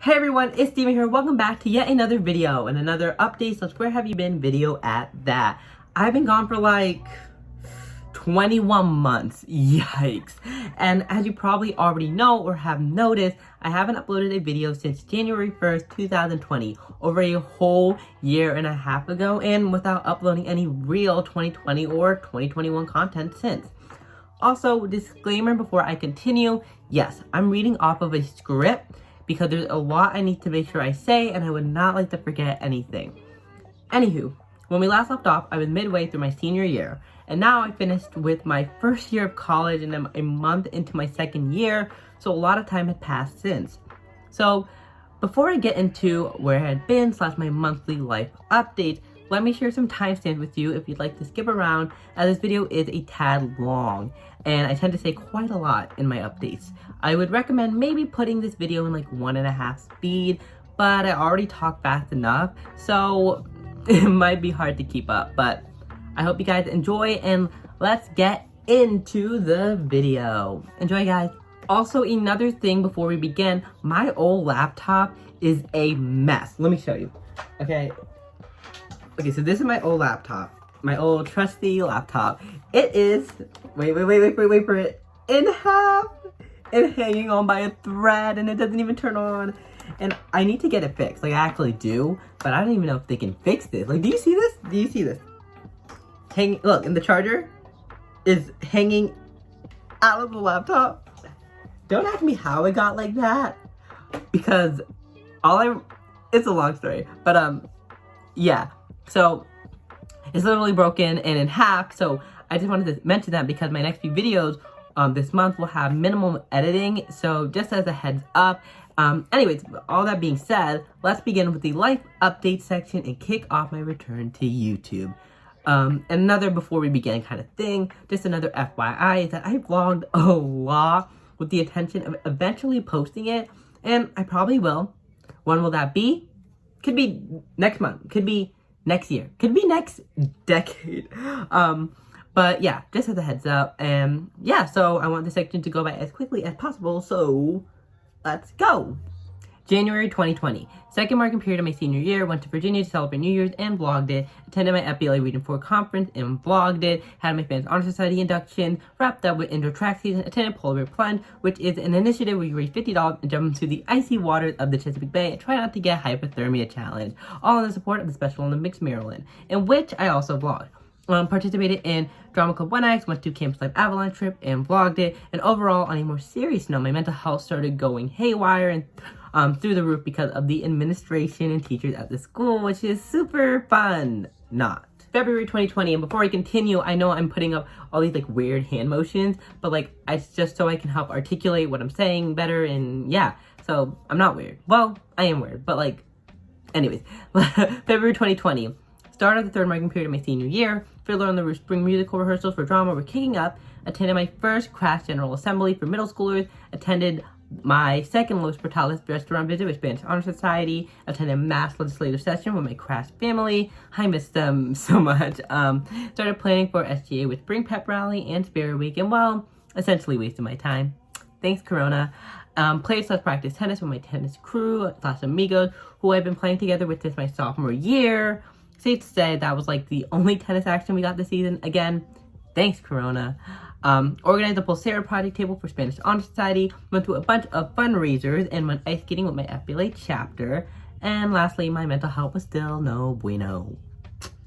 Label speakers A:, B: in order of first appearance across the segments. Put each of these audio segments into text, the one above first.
A: Hey everyone, it's Steven here. Welcome back to yet another video and another update / where have you been video at that. I've been gone for like 21 months. Yikes. And as you probably already know or have noticed, I haven't uploaded a video since January 1st, 2020, over a whole year and a half ago, and without uploading any real 2020 or 2021 content since. Also, disclaimer before I continue, yes, I'm reading off of a script because there's a lot I need to make sure I say, and I would not like to forget anything. Anywho, when we last left off, I was midway through my senior year, and now I finished with my first year of college, and I'm a month into my second year, so a lot of time had passed since. So, before I get into where I had been / my monthly life updates, let me share some timestamps with you if you'd like to skip around, as this video is a tad long, and I tend to say quite a lot in my updates. I would recommend maybe putting this video in like 1.5 speed, but I already talk fast enough, so it might be hard to keep up, but I hope you guys enjoy, and let's get into the video. Enjoy, guys. Also, another thing before we begin, my old laptop is a mess. Let me show you. Okay, so this is my old laptop. My old trusty laptop. It is, wait for it, in half and hanging on by a thread, and it doesn't even turn on. And I need to get it fixed. Like, I actually do, but I don't even know if they can fix this. Like, do you see this? Do you see this? Look, and the charger is hanging out of the laptop. Don't ask me how it got like that, because it's a long story, but yeah. So, it's literally broken and in half, so I just wanted to mention that because my next few videos this month will have minimum editing, so just as a heads up. Anyways, all that being said, let's begin with the life update section and kick off my return to YouTube. Another before we begin kind of thing, just another FYI, is that I vlogged a lot with the intention of eventually posting it, and I probably will. When will that be? Could be next month, could be next year, could be next decade. But yeah, just as a heads up. And yeah, so I want this section to go by as quickly as possible, so let's go. January 2020, second marking period of my senior year, went to Virginia to celebrate New Year's and vlogged it, attended my FBLA Region 4 conference and vlogged it, had my Fans Honor Society induction, wrapped up with indoor track season, attended Polar Bear Plunge, which is an initiative where you raise $50 and jump into the icy waters of the Chesapeake Bay and try not to get hypothermia challenge, all in the support of the Special Olympics Maryland, in which I also vlogged. Participated in Drama Club 1X, went to Campus Life Avalanche trip and vlogged it, and overall, on a more serious note, my mental health started going haywire and through the roof because of the administration and teachers at the school, which is super fun. Not. February 2020, and before I continue, I know I'm putting up all these like weird hand motions, but like it's just so I can help articulate what I'm saying better, and yeah, so I'm not weird. Well, I am weird, but like, anyways, February 2020. Start of the third marking period of my senior year. Fiddler on the Roof spring musical rehearsals for drama were kicking up. Attended my first class general assembly for middle schoolers. Attended my second Los Portales restaurant visit with Spanish Honor Society. Attended mass legislative session with my craft family. I missed them so much. Started planning for SGA with spring pep rally and spirit week, and well, essentially wasted my time. Thanks, Corona. Played / practice tennis with my tennis crew / amigos, who I've been playing together with since my sophomore year. Safe to say that was like the only tennis action we got this season. Again, thanks, Corona. Organized a Pulsera project table for Spanish Honor Society. Went to a bunch of fundraisers and went ice skating with my FBLA chapter. And lastly, my mental health was still no bueno.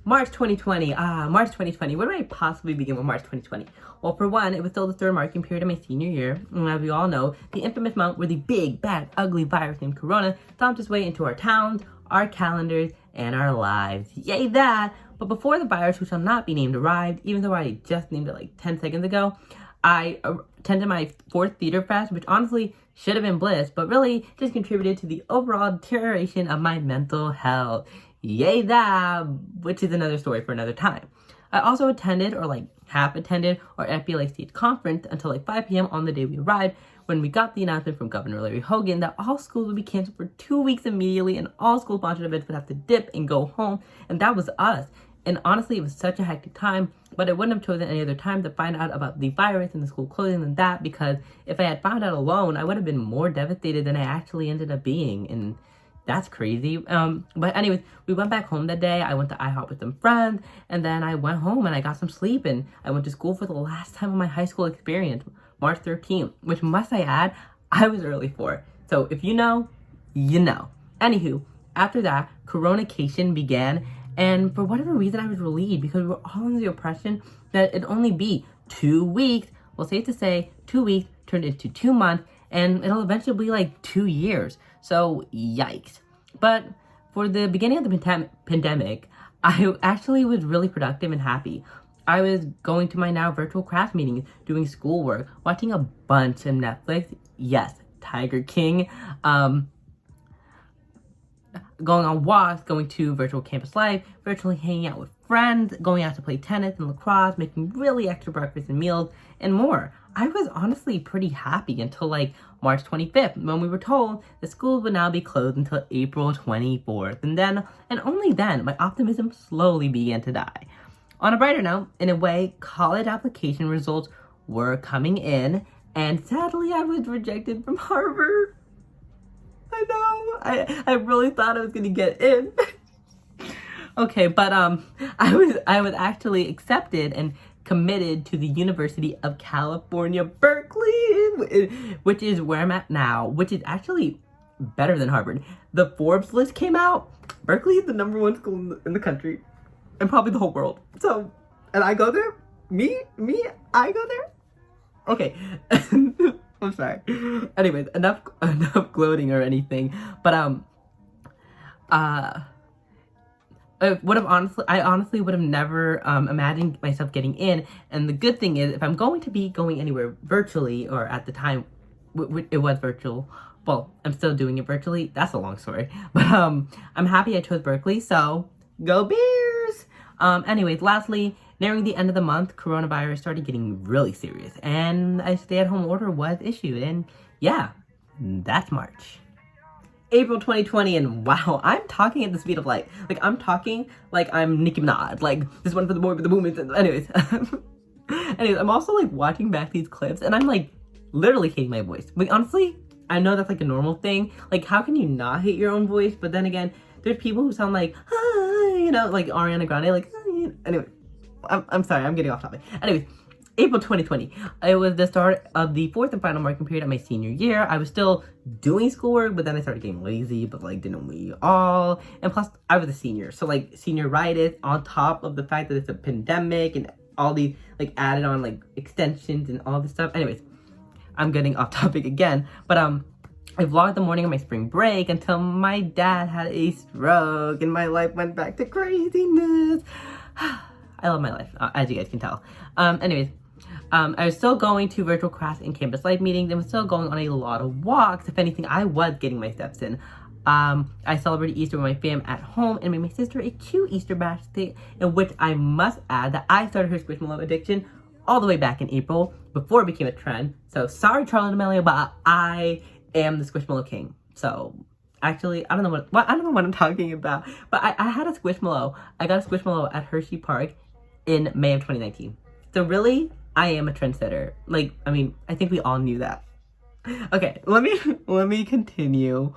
A: March 2020. March 2020. Where do I possibly begin with March 2020? Well, for one, it was still the third marking period of my senior year. And as we all know, the infamous month where the big, bad, ugly virus named Corona stomped its way into our towns, our calendars, and our lives. Yay that! But before the virus, who shall not be named, arrived, even though I just named it like 10 seconds ago, I attended my 4th theater fest, which honestly should have been bliss, but really just contributed to the overall deterioration of my mental health. Yay that! Which is another story for another time. I also attended, or like half attended, our FBLA state conference until like 5 p.m. on the day we arrived, when we got the announcement from Governor Larry Hogan that all schools would be canceled for 2 weeks immediately and all school-sponsored events would have to dip and go home, and that was us. And honestly, it was such a hectic time, but I wouldn't have chosen any other time to find out about the virus and the school closing than that, because if I had found out alone, I would have been more devastated than I actually ended up being. And that's crazy. But anyways, we went back home that day. I went to IHOP with some friends, and then I went home and I got some sleep, and I went to school for the last time of my high school experience, March 13th, which, must I add, I was early for. So if you know, you know. Anywho, after that, Coronication began, and for whatever reason, I was relieved because we were all under the impression that it'd only be 2 weeks. Well, safe to say, 2 weeks turned into 2 months, and it'll eventually be like 2 years. So, yikes. But for the beginning of the pandemic, I actually was really productive and happy. I was going to my now virtual class meetings, doing schoolwork, watching a bunch of Netflix. Yes, Tiger King. Going on walks, going to virtual campus life, virtually hanging out with friends, going out to play tennis and lacrosse, making really extra breakfast and meals, and more. I was honestly pretty happy until like March 25th, when we were told the schools would now be closed until April 24th. And then, and only then, my optimism slowly began to die. On a brighter note, in a way, college application results were coming in, and sadly I was rejected from Harvard. I know, I really thought I was gonna get in. Okay, but I was actually accepted and committed to the University of California, Berkeley, which is where I'm at now, which is actually better than Harvard. The Forbes list came out. Berkeley is the #1 school in the country, and probably the whole world. So, and I go there? I go there? Okay. I'm sorry. Anyways, enough gloating or anything. But I honestly would have never imagined myself getting in. And the good thing is, if I'm going to be going anywhere virtually, or at the time, it was virtual. Well, I'm still doing it virtually. That's a long story. But I'm happy I chose Berkeley. So go Bears! Anyways, lastly, nearing the end of the month, coronavirus started getting really serious, and a stay-at-home order was issued. And yeah, that's March. April 2020, and wow, I'm talking at the speed of light. Like, I'm talking like I'm Nicki Minaj. Like, this one for the boy with the movements. Anyways. Anyways, I'm also, like, watching back these clips, and I'm, like, literally hating my voice. Like, honestly, I know that's, like, a normal thing. Like, how can you not hate your own voice? But then again, there's people who sound like, you know, like Ariana Grande, like, anyway. I'm sorry, I'm getting off topic. Anyways, April 2020. It was the start of the 4th and final marking period of my senior year. I was still doing schoolwork, but then I started getting lazy, but like, didn't we all? And plus, I was a senior. So like, senioritis on top of the fact that it's a pandemic and all these like added on like extensions and all this stuff. Anyways, I'm getting off topic again. But I vlogged the morning of my spring break until my dad had a stroke and my life went back to craziness. I love my life, as you guys can tell. Anyways, I was still going to virtual class and campus life meetings, and was still going on a lot of walks. If anything, I was getting my steps in. I celebrated Easter with my fam at home and made my sister a cute Easter basket, in which I must add that I started her Squishmallow addiction all the way back in April, before it became a trend. So sorry, Charlotte Amelia, but I am the Squishmallow king. So actually, I don't know what I'm talking about, but I had a Squishmallow. I got a Squishmallow at Hershey Park in May of 2019. So really, I am a trendsetter. Like, I mean, I think we all knew that. Okay, let me continue.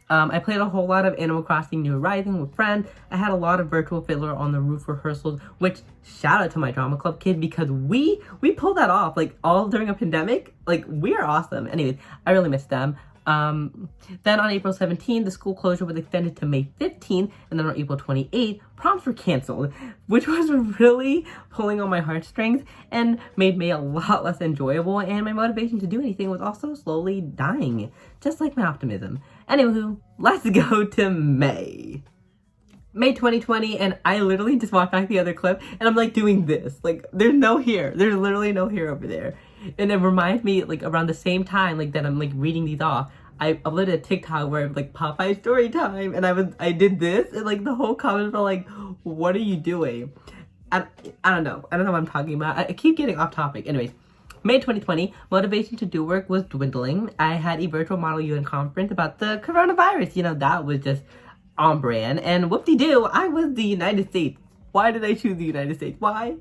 A: I played a whole lot of Animal Crossing New Horizons with friends. I had a lot of virtual Fiddler on the Roof rehearsals, which shout out to my drama club kid, because we pulled that off, like, all during a pandemic. Like, we are awesome. Anyways, I really miss them. Then on April 17th, the school closure was extended to May 15th, and then on April 28th, proms were canceled, which was really pulling on my heartstrings and made May a lot less enjoyable, and my motivation to do anything was also slowly dying, just like my optimism. Anywho, let's go to May. May 2020, and I literally just watched back the other clip, and I'm like doing this. Like, there's no hair. There's literally no hair over there. And it reminds me, like, around the same time, like, that I'm, like, reading these off, I uploaded a TikTok where, like, Popeye story time, and I did this, and, like, the whole comments were like, what are you doing? I don't know. I don't know what I'm talking about. I keep getting off topic. Anyways, May 2020, motivation to do work was dwindling. I had a virtual Model UN conference about the coronavirus. You know, that was just on brand. And whoop-de-doo, I was the United States Why did I choose the United States? Why?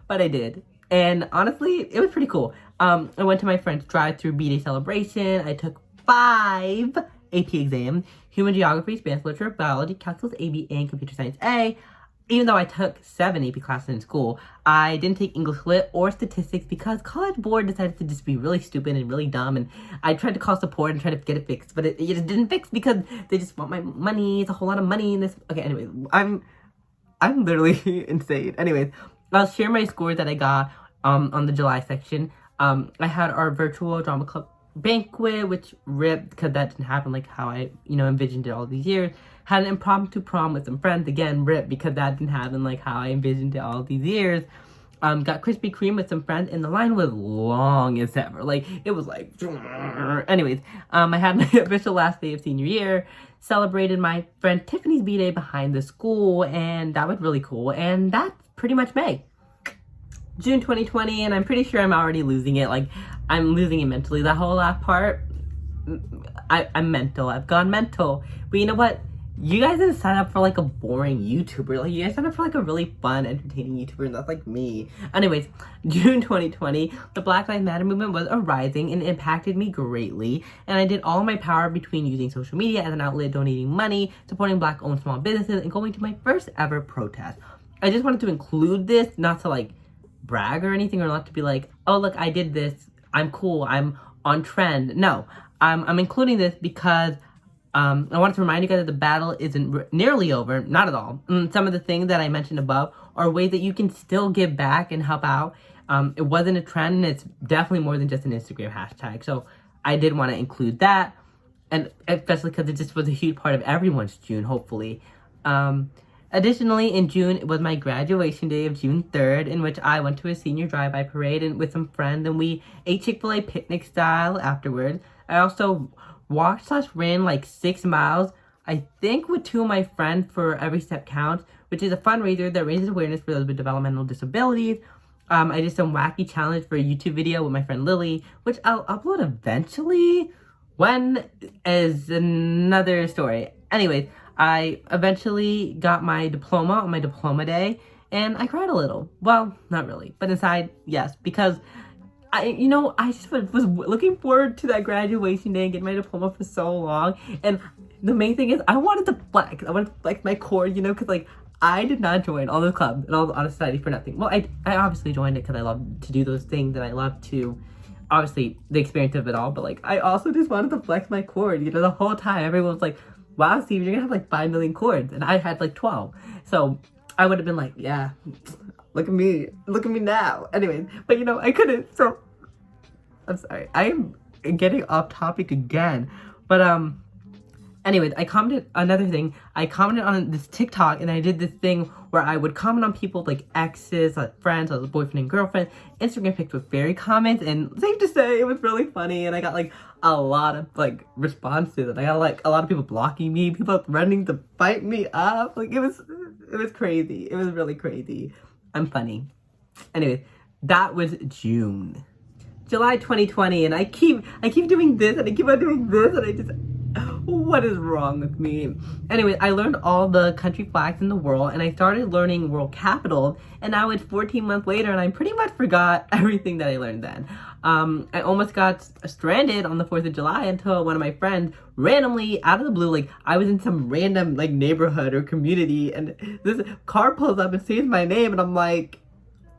A: But I did. And honestly, it was pretty cool. I went to my friend's drive-through B-Day celebration. I took 5 AP exams: Human Geography, Spanish Literature, Biology, Calculus AB, and Computer Science A. Even though I took 7 AP classes in school, I didn't take English Lit or Statistics because College Board decided to just be really stupid and really dumb, and I tried to call support and try to get it fixed, but it just didn't fix because they just want my money. It's a whole lot of money in this. Okay, anyways, I'm literally insane. Anyways, I'll share my scores that I got on the July section. I had our virtual drama club banquet, which ripped because that didn't happen like how I, envisioned it all these years. Had an impromptu prom with some friends, again, ripped because that didn't happen like how I envisioned it all these years. Got Krispy Kreme with some friends, and the line was long as ever. Like, it was like, anyways, I had my official last day of senior year, celebrated my friend Tiffany's B-Day behind the school, and that was really cool, and that's pretty much May. June 2020, and I'm pretty sure I'm already losing it. Like, I'm losing it mentally. That whole last part, I'm mental. I've gone mental. But you know what? You guys didn't sign up for like a boring YouTuber. Like, you guys signed up for like a really fun, entertaining YouTuber, and that's like me. Anyways, June 2020, the Black Lives Matter movement was arising and impacted me greatly. And I did all my power between using social media as an outlet, donating money, supporting Black-owned small businesses, and going to my first ever protest. I just wanted to include this, not to like brag or anything, or not to be like, oh look, I did this, I'm cool, I'm on trend. No, I'm including this because I wanted to remind you guys that the battle isn't nearly over, not at all. Some of the things that I mentioned above are ways that you can still give back and help out. It wasn't a trend, and it's definitely more than just an Instagram hashtag. So I did want to include that, and especially because it just was a huge part of everyone's June, hopefully. Additionally, in June, it was my graduation day of June 3rd, in which I went to a senior drive-by parade and with some friends, and we ate Chick-fil-A picnic style afterwards. I also walked/ran like 6 miles, I think with 2 of my friends for Every Step Counts, which is a fundraiser that raises awareness for those with developmental disabilities. I did some wacky challenge for a YouTube video with my friend Lily, which I'll upload eventually. When is another story. Anyways, I eventually got my diploma on my diploma day, and I cried a little. Well, not really, but inside, yes, because I just was looking forward to that graduation day and getting my diploma for so long. And the main thing is, I wanted to flex. I wanted to flex my core, because like, I did not join all the clubs and all the honor society for nothing. Well, I obviously joined it because I love to do those things, and I love to, obviously, the experience of it all. But like, I also just wanted to flex my core. The whole time everyone was like, wow, Steve, you're gonna have like 5 million chords, and I had like 12. So I would have been like, yeah, look at me now. Anyways, but I couldn't, so I'm sorry. I am getting off topic again. But anyways, I commented on this TikTok, and I did this thing where I would comment on people like exes, like friends, like boyfriend and girlfriend, Instagram pics with fairy comments, and safe to say, it was really funny, and I got like a lot of like responses, and I got like a lot of people blocking me, people threatening to fight me up. Like, it was crazy. It was really crazy. I'm funny. Anyways, that was June. July 2020, and I keep doing this, and I keep on doing this, and I just, what is wrong with me? Anyway, I learned all the country flags in the world, and I started learning world capitals, and now it's 14 months later, and I pretty much forgot everything that I learned then. I almost got stranded on the 4th of July until one of my friends randomly, out of the blue, like, I was in some random, like, neighborhood or community, and this car pulls up and says my name, and I'm like,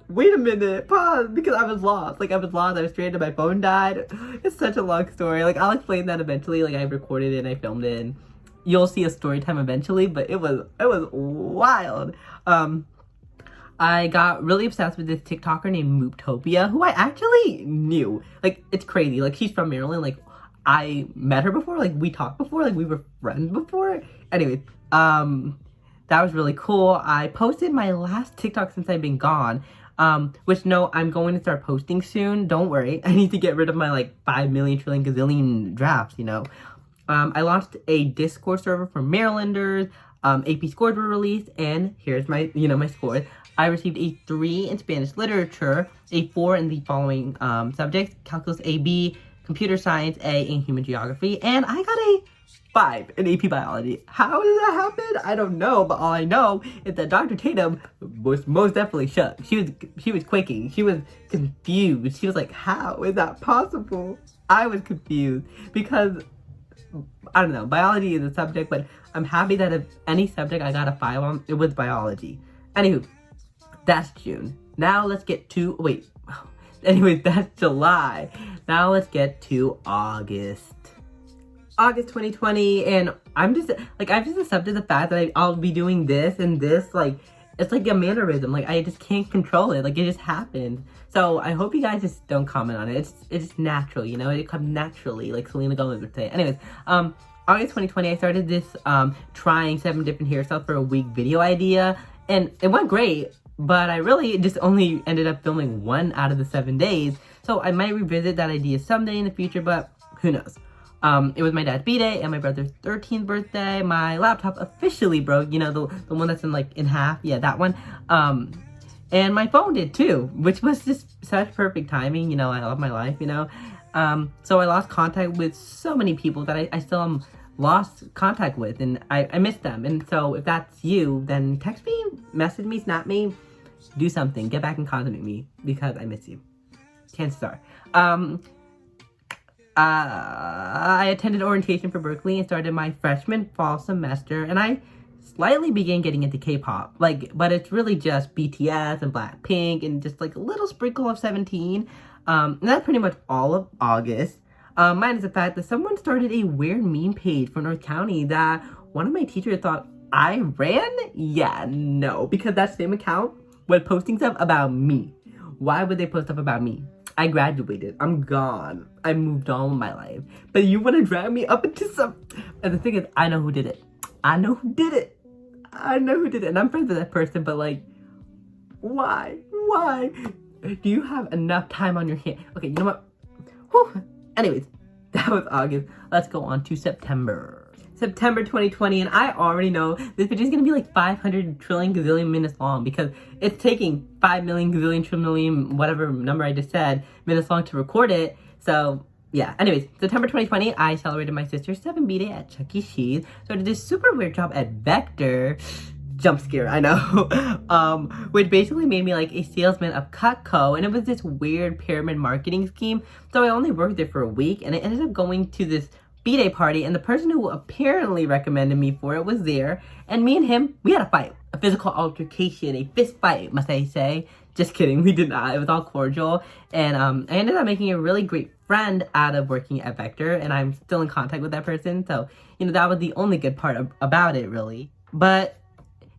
A: wait a minute, pause, because I was lost. Like, I was stranded, my phone died. It's such a long story. Like, I'll explain that eventually. Like, I recorded it and I filmed it, and you'll see a story time eventually, but it was wild. I got really obsessed with this TikToker named Mooptopia, who I actually knew. Like, it's crazy. Like, she's from Maryland. Like, I met her before. Like, we talked before. Like, we were friends before. Anyways, that was really cool. I posted my last TikTok since I've been gone. Which, no, I'm going to start posting soon. Don't worry. I need to get rid of my, like, 5 million trillion gazillion drafts, I launched a Discord server for Marylanders. AP scores were released, and here's my, my scores. I received a 3 in Spanish literature, a 4 in the following subjects: Calculus AB, Computer Science A, and Human Geography, and I got a 5 in AP Biology. How did that happen? I don't know, but all I know is that Dr. Tatum was most definitely shook. She was quaking. She was confused. She was like, how is that possible? I was confused because, I don't know, biology is a subject, but I'm happy that if any subject I got a 5 on, it was biology. Anywho, that's June. Now let's get to, wait. Anyways, that's July. Now let's get to August. August 2020, and I've just accepted the fact that I'll be doing this and this, like, it's like a mannerism, like, I just can't control it, like, it just happened. So, I hope you guys just don't comment on it, it's just natural, you know, it comes naturally, like Selena Gomez would say. Anyways, August 2020, I started this, trying 7 different hairstyles for a week video idea, and it went great, but I really just only ended up filming 1 out of the 7 days, so I might revisit that idea someday in the future, but who knows. It was my dad's b-day and my brother's 13th birthday. My laptop officially broke, you know, the one that's in half, yeah, that one. And my phone did too, which was just such perfect timing, you know, I love my life, you know. So I lost contact with so many people that I still lost contact with, and I miss them. And so if that's you, then text me, message me, snap me, do something, get back in contact with me, because I miss you. Chances are. I attended orientation for Berkeley and started my freshman fall semester, and I slightly began getting into K-pop, but it's really just BTS and Blackpink and just like a little sprinkle of 17. And that's pretty much all of August. Minus the fact that someone started a weird meme page for North County that one of my teachers thought I ran? Yeah, no, because that same account was posting stuff about me. Why would they post stuff about me? I graduated. I'm gone. I moved on with my life. But you want to drag me up into some... And the thing is, I know who did it. I know who did it. I know who did it. And I'm friends with that person, but like, why? Why? Do you have enough time on your hand? Okay, you know what? Whew. Anyways, that was August. Let's go on to September. September 2020, and I already know this video is going to be like 500 trillion gazillion minutes long because it's taking 5 million gazillion trillion, whatever number I just said, minutes long to record it. So, yeah. Anyways, September 2020, I celebrated my sister's 7th B-day at Chuck E. Cheese. So I did this super weird job at Vector. Jump scare, I know. Which basically made me like a salesman of Cutco, and it was this weird pyramid marketing scheme. So I only worked there for a week, and I ended up going to this B-day party, and the person who apparently recommended me for it was there, and me and him, we had a fight, a physical altercation, a fist fight, must I say. Just kidding, we did not. It was all cordial, and I ended up making a really great friend out of working at Vector, and I'm still in contact with that person, so, you know, that was the only good part about it, really. But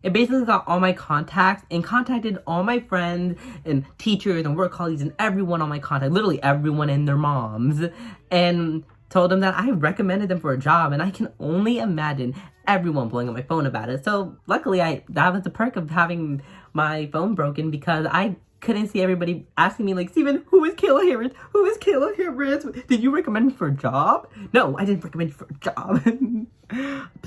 A: it basically got all my contacts and contacted all my friends and teachers and work colleagues and everyone on my contact, literally everyone and their moms, and told them that I recommended them for a job, and I can only imagine everyone blowing up my phone about it. So luckily, that was the perk of having my phone broken, because I couldn't see everybody asking me like, Steven, who is Kayla Harris? Who is Kayla Harris? Did you recommend me for a job? No, I didn't recommend you for a job.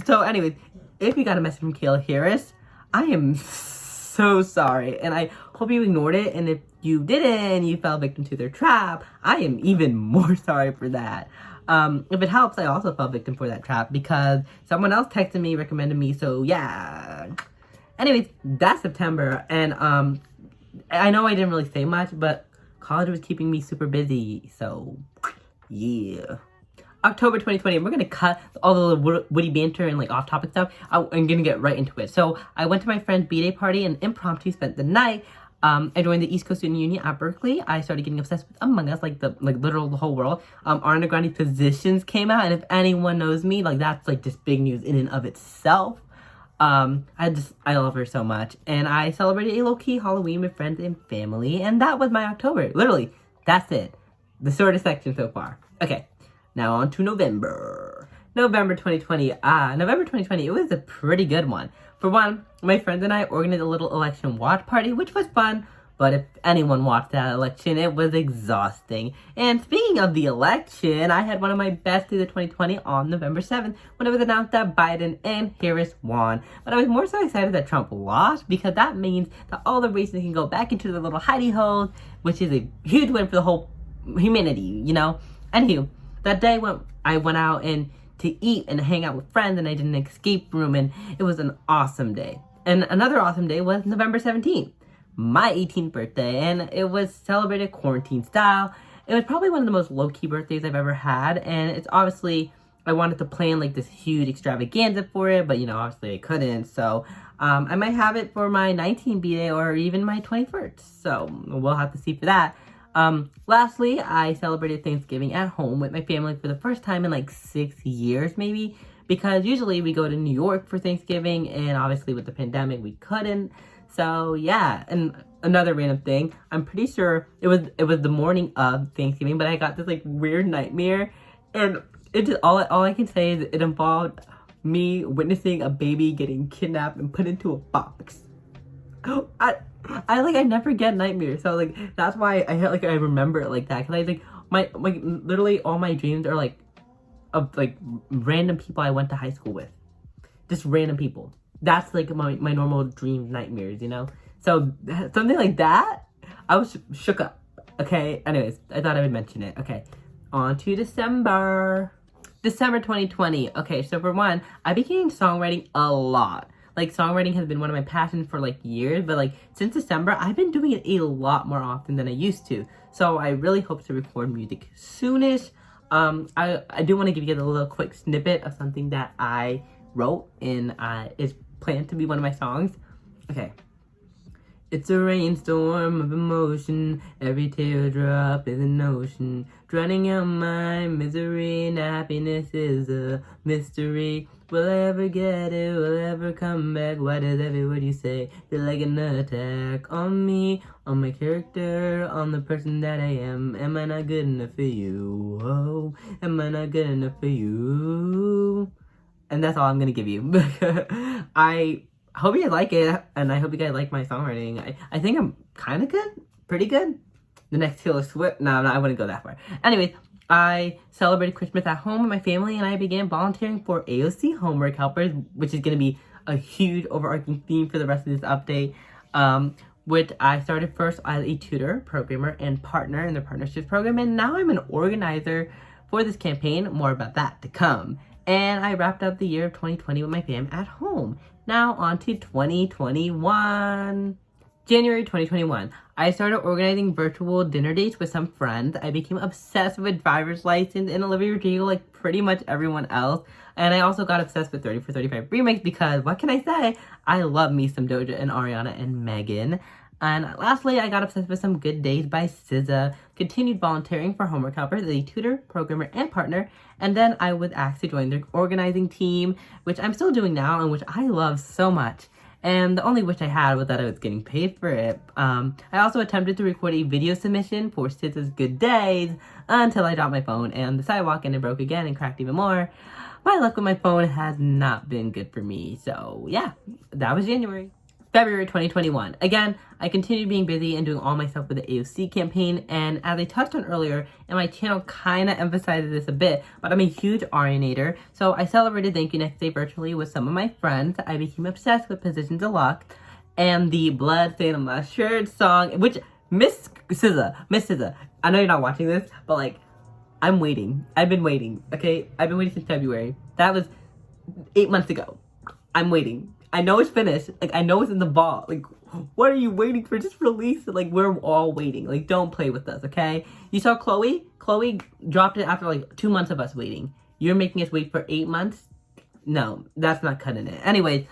A: So anyways, if you got a message from Kayla Harris, I am so sorry, and I hope you ignored it, and if you didn't and you fell victim to their trap, I am even more sorry for that. If it helps, I also fell victim for that trap because someone else texted me, recommended me, so yeah. Anyways, that's September, and I know I didn't really say much, but college was keeping me super busy, so yeah. October 2020, we're gonna cut all the witty banter and like off-topic stuff. I'm gonna get right into it. So I went to my friend's B-day party and impromptu spent the night. I joined the East Coast Student Union at Berkeley. I started getting obsessed with Among Us, like literal the whole world. Ariana Grande Positions came out, and if anyone knows me, like that's like just big news in and of itself. I love her so much, and I celebrated a low-key Halloween with friends and family, and that was my October. Literally, that's it. The shortest section so far. Okay, now on to November. November 2020. November 2020, it was a pretty good one. For one, my friends and I organized a little election watch party, which was fun, but if anyone watched that election, it was exhausting. And speaking of the election, I had one of my best days of 2020 on November 7th when it was announced that Biden and Harris won. But I was more so excited that Trump lost, because that means that all the races can go back into their little hidey holes, which is a huge win for the whole humanity, you know? Anywho, that day when I went out and to eat and hang out with friends, and I did an escape room, and it was an awesome day. And another awesome day was November 17th, my 18th birthday, and it was celebrated quarantine style. It was probably one of the most low-key birthdays I've ever had, and it's obviously, I wanted to plan like this huge extravaganza for it, but obviously I couldn't, so I might have it for my 19th birthday or even my 21st, so we'll have to see for that. Lastly, I celebrated Thanksgiving at home with my family for the first time in like 6 years maybe, because usually we go to New York for Thanksgiving, and obviously with the pandemic we couldn't. So yeah, and another random thing, I'm pretty sure it was the morning of Thanksgiving, but I got this like weird nightmare, and it just all I can say is it involved me witnessing a baby getting kidnapped and put into a box. I never get nightmares, so like that's why I remember it like that, because I like my literally all my dreams are like of like random people I went to high school with, just random people. That's like my normal dream nightmares, so something like that, I was shook up. Okay, anyways, I thought I would mention it. Okay, on to December 2020. Okay, so for one, I began songwriting a lot. Like, songwriting has been one of my passions for like years, but like since December, I've been doing it a lot more often than I used to. So I really hope to record music soonish. I do want to give you guys a little quick snippet of something that I wrote and is planned to be one of my songs. Okay. It's a rainstorm of emotion, every teardrop is an ocean, drowning out my misery, and happiness is a mystery. Will I ever get it? Will I ever come back? Why does every word you say feel like an attack on me, on my character, on the person that I am? Am I not good enough for you? Oh, am I not good enough for you? And that's all I'm gonna give you. I hope you guys like it, and I hope you guys like my songwriting. I think I'm kind of good, pretty good. The next Taylor Swift, no, I wouldn't go that far. Anyways, I celebrated Christmas at home with my family, and I began volunteering for AOC homework helpers, which is going to be a huge overarching theme for the rest of this update, which I started first as a tutor, programmer, and partner in the partnerships program, and now I'm an organizer for this campaign. More about that to come. And I wrapped up the year of 2020 with my fam at home. Now on to 2021. January 2021. I started organizing virtual dinner dates with some friends. I became obsessed with driver's license and Olivia Rodrigo like pretty much everyone else. And I also got obsessed with 30 for 35 remix because, what can I say? I love me some Doja and Ariana and Megan. And lastly, I got obsessed with some Good Days by SZA, continued volunteering for homework helpers as a tutor, programmer, and partner, and then I was asked to join their organizing team, which I'm still doing now and which I love so much. And the only wish I had was that I was getting paid for it. I also attempted to record a video submission for SZA's Good Days until I dropped my phone and the sidewalk and it broke again and cracked even more. My luck with my phone has not been good for me. So yeah, that was January. February 2021. Again, I continued being busy and doing all my stuff with the AOC campaign, and as I touched on earlier, and my channel kind of emphasizes this a bit, but I'm a huge Arianator, so I celebrated Thank You Next Day virtually with some of my friends. I became obsessed with Positions of Luck and the Blood Stain on My Shirt song, which Miss SZA, I know you're not watching this, but like, I'm waiting. I've been waiting, okay? I've been waiting since February. That was 8 months ago. I'm waiting. I know it's finished. Like, I know it's in the vault. Like, what are you waiting for? Just release it. Like, we're all waiting. Like, don't play with us, okay? You saw Chloe? Chloe dropped it after, like, 2 months of us waiting. You're making us wait for 8 months? No, that's not cutting it. Anyways,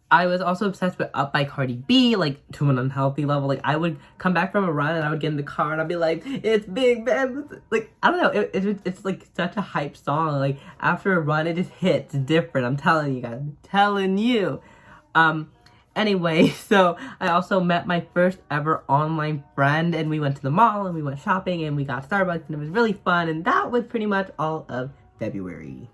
A: I was also obsessed with Up by Cardi B, like, to an unhealthy level. Like, I would come back from a run and I would get in the car and I'd be like, it's Big Ben. Like, I don't know. It's like such a hype song. Like, after a run, it just hits different. I'm telling you guys. I'm telling you. Anyway, so I also met my first ever online friend and we went to the mall and we went shopping and we got Starbucks and it was really fun. And that was pretty much all of February.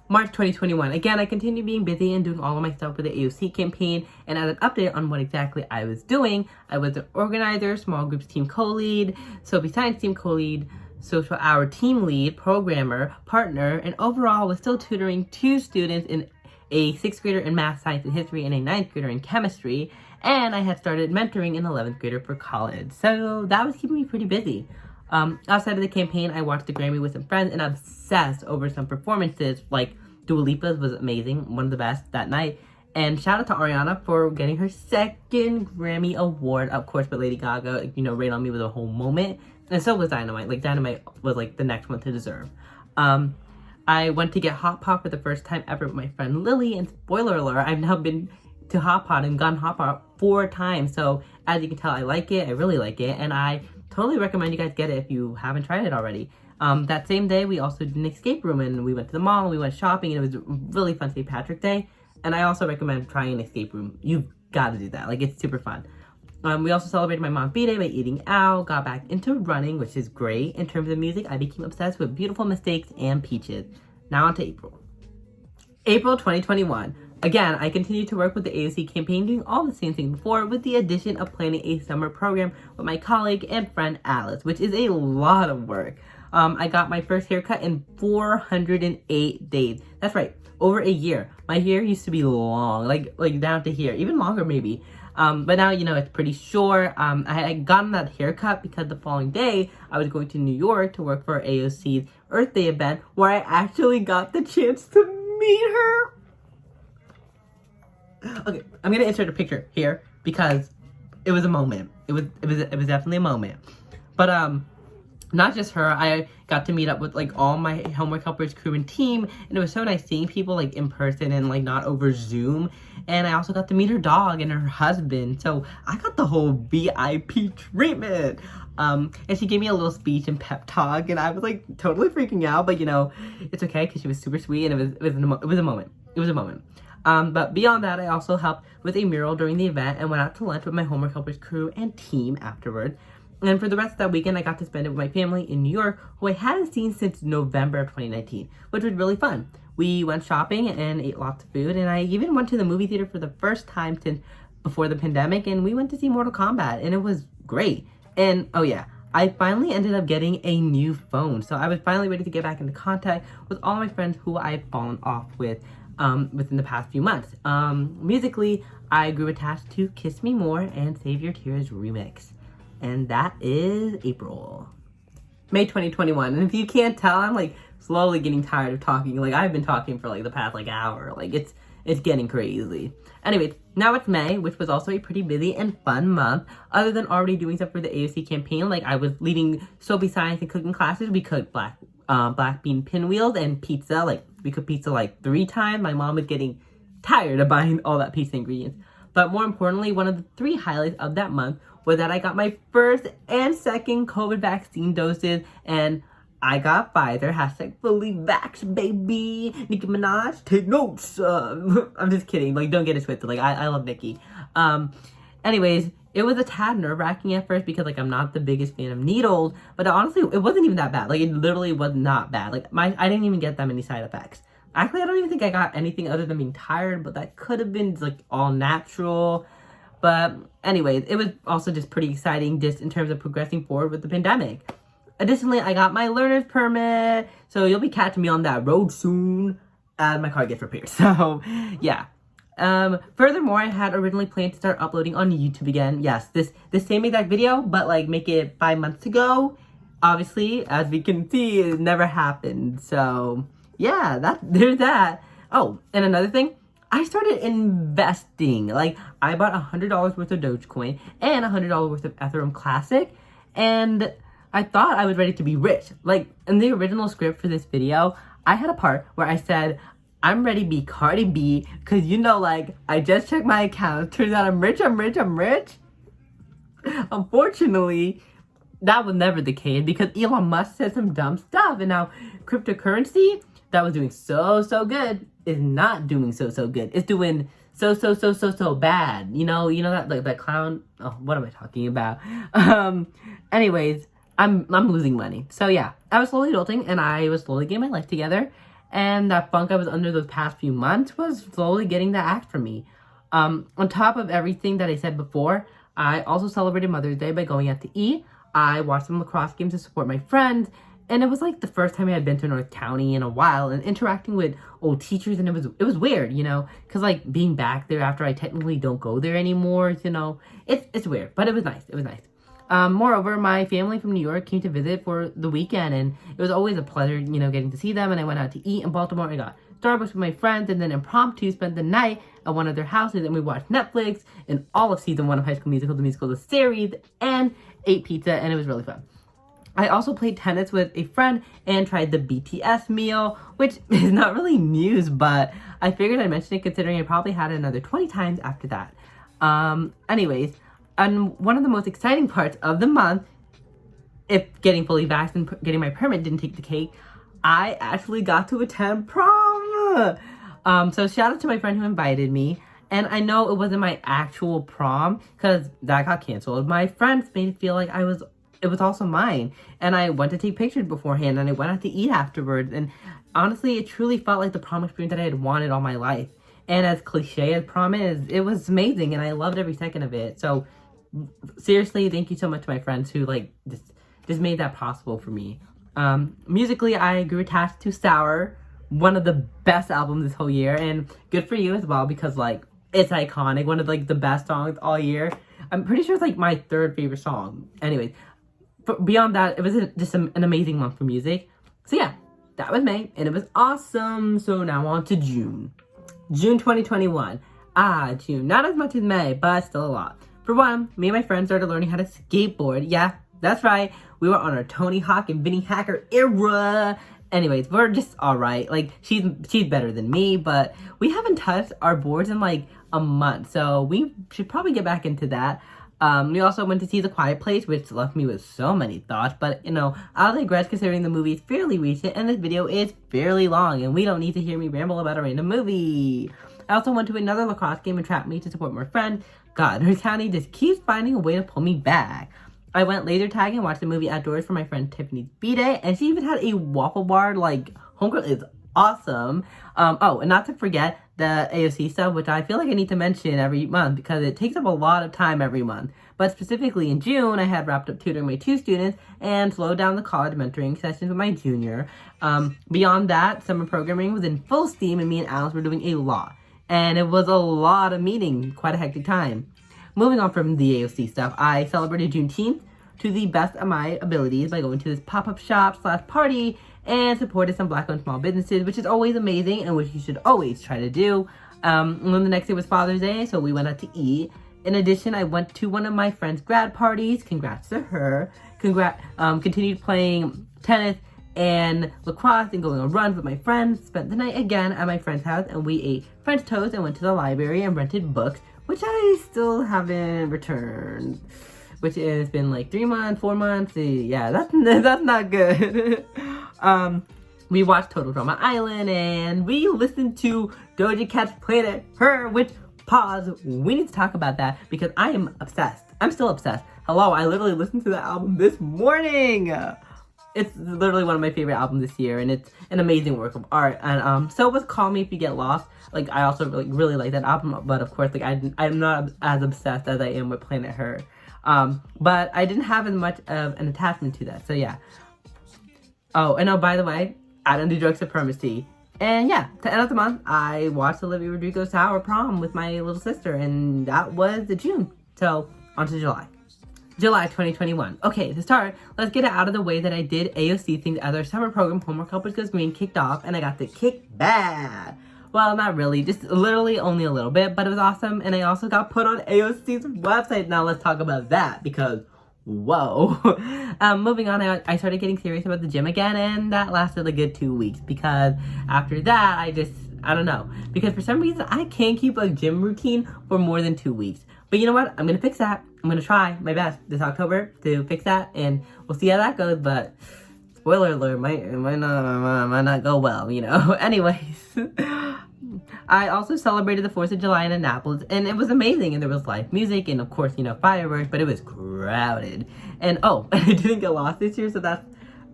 A: March 2021. Again, I continued being busy and doing all of my stuff with the AOC campaign, and as an update on what exactly I was doing, I was an organizer, small groups team co-lead, Sophie Science team co-lead, social hour team lead, programmer, partner, and overall was still tutoring 2 students in a 6th grader in math, science, and history, and a 9th grader in chemistry, and I had started mentoring an 11th grader for college. So that was keeping me pretty busy. Outside of the campaign, I watched the Grammy with some friends and obsessed over some performances. Like Dua Lipa's was amazing, one of the best that night. And shout out to Ariana for getting her second Grammy award, of course, but Lady Gaga, Rain on Me was a whole moment. And so was Dynamite. Like, Dynamite was, like, the next one to deserve. I went to get Hot Pot for the first time ever with my friend Lily. And spoiler alert, I've now been to Hot Pot and gotten Hot Pot 4 times. So, as you can tell, I like it. I really like it. And I totally recommend you guys get it if you haven't tried it already. That same day, we also did an escape room. And we went to the mall and we went shopping. And it was really fun St. Patrick's Day. And I also recommend trying an escape room. You've got to do that. Like, it's super fun. We also celebrated my mom's B-Day by eating out, got back into running, which is great. In terms of music, I became obsessed with Beautiful Mistakes and Peaches. Now on to April. April 2021. Again, I continued to work with the AOC campaign, doing all the same thing before, with the addition of planning a summer program with my colleague and friend Alice, which is a lot of work. I got my first haircut in 408 days. That's right, over a year. My hair used to be long, like down to here, even longer maybe. But now, it's pretty short. I had gotten that haircut because the following day, I was going to New York to work for AOC's Earth Day event, where I actually got the chance to meet her. Okay, I'm gonna insert a picture here because it was a moment. It was definitely a moment. But not just her, I got to meet up with like all my homework helpers, crew, and team, and it was so nice seeing people like in person and like not over Zoom. And I also got to meet her dog and her husband, so I got the whole VIP treatment. And she gave me a little speech and pep talk, and I was like totally freaking out, but it's okay because she was super sweet, and it was a moment. It was a moment. But beyond that, I also helped with a mural during the event and went out to lunch with my homework helpers, crew, and team afterwards. And for the rest of that weekend, I got to spend it with my family in New York, who I hadn't seen since November of 2019, which was really fun. We went shopping and ate lots of food, and I even went to the movie theater for the first time since before the pandemic, and we went to see Mortal Kombat, and it was great. And, oh yeah, I finally ended up getting a new phone, so I was finally ready to get back into contact with all my friends who I've fallen off with within the past few months. Musically, I grew attached to Kiss Me More and Save Your Tears remix. And that is April. May 2021. And if you can't tell, I'm like slowly getting tired of talking. Like I've been talking for like the past like hour. Like it's getting crazy. Anyways, now it's May, which was also a pretty busy and fun month. Other than already doing stuff for the AOC campaign, like I was leading Soapy science and cooking classes. We cooked black bean pinwheels and pizza. Like we cooked pizza like 3 times. My mom was getting tired of buying all that pizza ingredients. But more importantly, one of the 3 highlights of that month was that I got my first and second COVID vaccine doses, and I got Pfizer, hashtag fully vax, baby. Nicki Minaj, take notes. I'm just kidding, like, don't get it twisted, like, I love Nicki. Anyways, it was a tad nerve-wracking at first because, like, I'm not the biggest fan of needles, but honestly, it wasn't even that bad. Like, it literally was not bad. Like, I didn't even get that many side effects. Actually, I don't even think I got anything other than being tired, but that could have been, like, all natural. But anyways, it was also just pretty exciting just in terms of progressing forward with the pandemic. Additionally, I got my learner's permit, so you'll be catching me on that road soon as my car gets repaired. So, yeah. Furthermore, I had originally planned to start uploading on YouTube again. Yes, this same exact video, but like make it 5 months ago. Obviously, as we can see, it never happened. So, yeah, there's that. Oh, and another thing. I started investing. Like, I bought $100 worth of Dogecoin and $100 worth of Ethereum Classic, and I thought I was ready to be rich. Like, in the original script for this video, I had a part where I said, I'm ready to be Cardi B, because like, I just checked my account. Turns out I'm rich. Unfortunately, that was never the case, because Elon Musk said some dumb stuff, and now cryptocurrency that was doing so good is not doing so good. It's doing so bad. You know that like that clown. Oh, what am I talking about? Anyways, I'm losing money. So yeah, I was slowly adulting and I was slowly getting my life together. And that funk I was under those past few months was slowly getting the act from me. On top of everything that I said before, I also celebrated Mother's Day by going out to eat. I watched some lacrosse games to support my friends. And it was like the first time I had been to North County in a while and interacting with old teachers, and it was weird, because like being back there after I technically don't go there anymore, it's weird, but it was nice. Moreover, my family from New York came to visit for the weekend, and it was always a pleasure, getting to see them. And I went out to eat in Baltimore. I got Starbucks with my friends, and then impromptu spent the night at one of their houses, and we watched Netflix and all of season 1 of High School Musical, the musical, the series, and ate pizza, and it was really fun. I also played tennis with a friend and tried the BTS meal, which is not really news, but I figured I'd mention it considering I probably had it another 20 times after that. Anyways, and one of the most exciting parts of the month, if getting fully vaxxed and getting my permit didn't take the cake, I actually got to attend prom. So shout out to my friend who invited me. And I know it wasn't my actual prom because that got canceled. My friends made it feel like it was also mine. And I went to take pictures beforehand and I went out to eat afterwards. And honestly, it truly felt like the prom experience that I had wanted all my life. And as cliche as prom is, it was amazing and I loved every second of it. So seriously, thank you so much to my friends who just made that possible for me. Musically, I grew attached to Sour, one of the best albums this whole year, and good for you as well because it's iconic, one of the best songs all year. I'm pretty sure it's my third favorite song. Anyways, beyond that, it was just an amazing month for music. So yeah, that was May, and it was awesome. So now on to June. June 2021. June. Not as much as May, but still a lot. For one, me and my friends started learning how to skateboard. Yeah, that's right. We were on our Tony Hawk and Vinnie Hacker era. Anyways, we're just alright. She's better than me, but we haven't touched our boards in a month. So we should probably get back into that. We also went to see The Quiet Place, which left me with so many thoughts. But, I'll digress considering the movie is fairly recent and this video is fairly long. And we don't need to hear me ramble about a random movie. I also went to another lacrosse game and track meet to support my friend. God, her county just keeps finding a way to pull me back. I went laser tag and watched the movie outdoors for my friend Tiffany's B-Day, and she even had a waffle bar, homegirl is awesome. Oh, and not to forget the AOC stuff, which I feel like I need to mention every month because it takes up a lot of time every month. But specifically in June, I had wrapped up tutoring my 2 students and slowed down the college mentoring sessions with my junior. Beyond that, summer programming was in full steam and me and Alice were doing a lot. And it was a lot of meeting, quite a hectic time. Moving on from the AOC stuff, I celebrated Juneteenth to the best of my abilities by going to this pop-up shop / party and supported some Black-owned small businesses, which is always amazing and which you should always try to do. And then the next day was Father's Day, so we went out to eat. In addition, I went to one of my friend's grad parties. Congrats to her. Continued playing tennis and lacrosse and going on runs with my friends. Spent the night again at my friend's house and we ate French toast and went to the library and rented books, which I still haven't returned. Which has been 3 months, 4 months. Yeah, that's not good. We watched Total Drama Island and we listened to Doja Cat's Planet Her, which, pause, we need to talk about that because I am obsessed. I'm still obsessed. Hello, I literally listened to the album this morning. It's literally one of my favorite albums this year and it's an amazing work of art. And so was Call Me If You Get Lost. I also really like that album, but of course I'm not as obsessed as I am with Planet Her. But I didn't have as much of an attachment to that, so yeah. Oh, and by the way, I don't do drug supremacy. And yeah, to end of the month, I watched Olivia Rodrigo's Sour Prom with my little sister, and that was June. So, on to July. July 2021. Okay, to start, let's get it out of the way that I did AOC things as our summer program, Homework Helpers Goes Green, kicked off, and I got to kick bad. Well, not really, just literally only a little bit, but it was awesome, and I also got put on AOC's website. Now let's talk about that, because, whoa. Moving on, I started getting serious about the gym again, and that lasted a good 2 weeks, because after that, I don't know, because for some reason, I can't keep a gym routine for more than 2 weeks. But you know what? I'm gonna fix that. I'm gonna try my best this October to fix that, and we'll see how that goes, but spoiler alert, might not go well, Anyways. I also celebrated the 4th of July in Annapolis, and it was amazing, and there was live music, and of course, fireworks, but it was crowded. And oh, I didn't get lost this year, so that's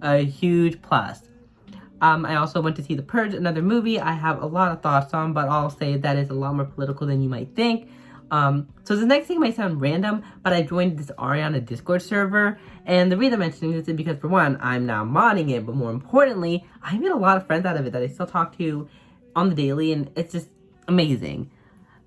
A: a huge plus. I also went to see The Purge, another movie I have a lot of thoughts on, but I'll say that is a lot more political than you might think. So the next thing might sound random, but I joined this Ariana Discord server, and the reason I'm mentioning this is because, for one, I'm now modding it, but more importantly, I made a lot of friends out of it that I still talk to on the daily, and it's just amazing.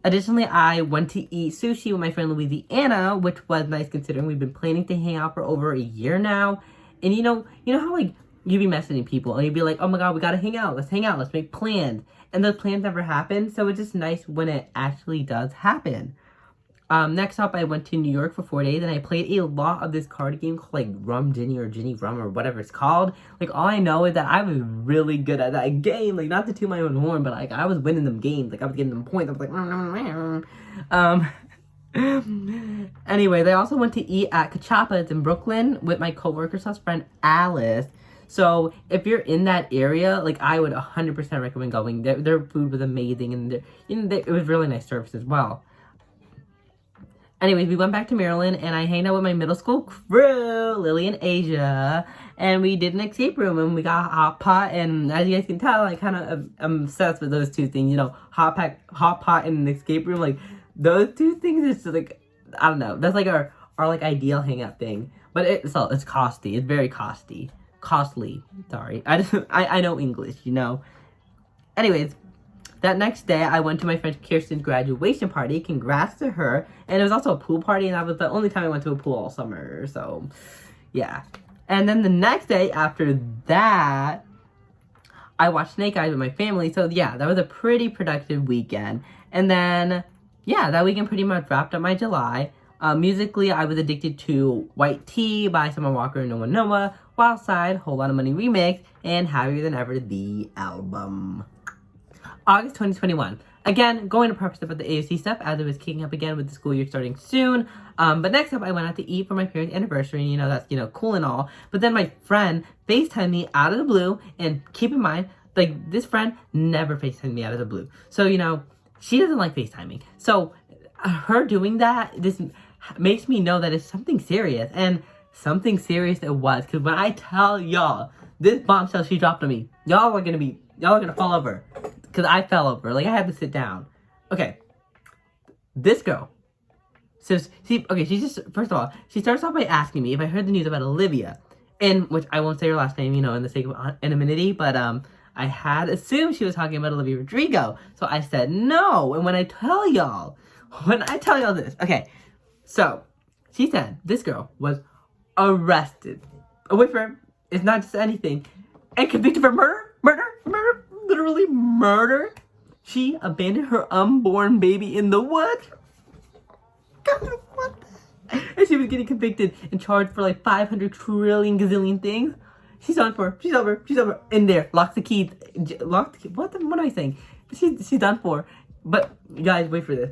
A: Additionally, I went to eat sushi with my friend Louisiana, which was nice considering we've been planning to hang out for over a year now. And you know how like you be messaging people and you'd be like, oh my god, we gotta hang out, let's make plans. And those plans never happen, so it's just nice when it actually does happen. Next up, I went to New York for 4 days, and I played a lot of this card game called, like, Rum Ginny or Ginny Rum or whatever it's called. Like, all I know is that I was really good at that game. Like, not to toot my own horn, but, like, I was winning them games. Like, I was getting them points. I was like, Anyways, I also went to eat at Cachapa's in Brooklyn with my coworker/friend Alice. So, if you're in that area, like, I would 100% recommend going. Their food was amazing, and it was really nice service as well. Anyways, we went back to Maryland, and I hanged out with my middle school crew, Lily and Asia, and we did an escape room, and we got a hot pot, and as you guys can tell, I kind of am obsessed with those two things, you know, hot pot and an escape room. Like, those two things is just, like, I don't know, that's, like, our like, ideal hangout thing, but it's costly, it's very costly, sorry, I know English, you know. Anyways, that next day, I went to my friend Kirsten's graduation party. Congrats to her. And it was also a pool party, and that was the only time I went to a pool all summer. So, yeah. And then the next day after that, I watched Snake Eyes with my family. So, yeah, that was a pretty productive weekend. And then, yeah, that weekend pretty much wrapped up my July. Musically, I was addicted to White Tea by Summer Walker and Noah Noah, Wild Side, Whole Lot of Money remix, and Happier Than Ever, the album. August 2021. Again, going to preface about the AOC stuff as it was kicking up again with the school year starting soon. But next up, I went out to eat for my parents' anniversary, and, you know, that's, you know, cool and all. But then my friend FaceTimed me out of the blue, and keep in mind, like, this friend never FaceTimed me out of the blue. So, you know, she doesn't like FaceTiming. So, her doing that, this makes me know that it's something serious, and something serious it was. Because when I tell y'all, this bombshell she dropped on me, y'all are gonna fall over. Because I fell over. Like, I had to sit down. Okay. This girl. So, she just, first of all, she starts off by asking me if I heard the news about Olivia. And, which I won't say her last name, you know, in the sake of anonymity. But, I had assumed she was talking about Olivia Rodrigo. So, I said no. And when I tell y'all this. Okay. So, she said this girl was arrested. Wait for it. It's not just anything. And convicted for murder. Literally murder. She abandoned her unborn baby in the woods. God, what? And she was getting convicted and charged for like 500 trillion gazillion things. She's over. In there. Lock the keys. What am I saying? She's done for. But guys, wait for this.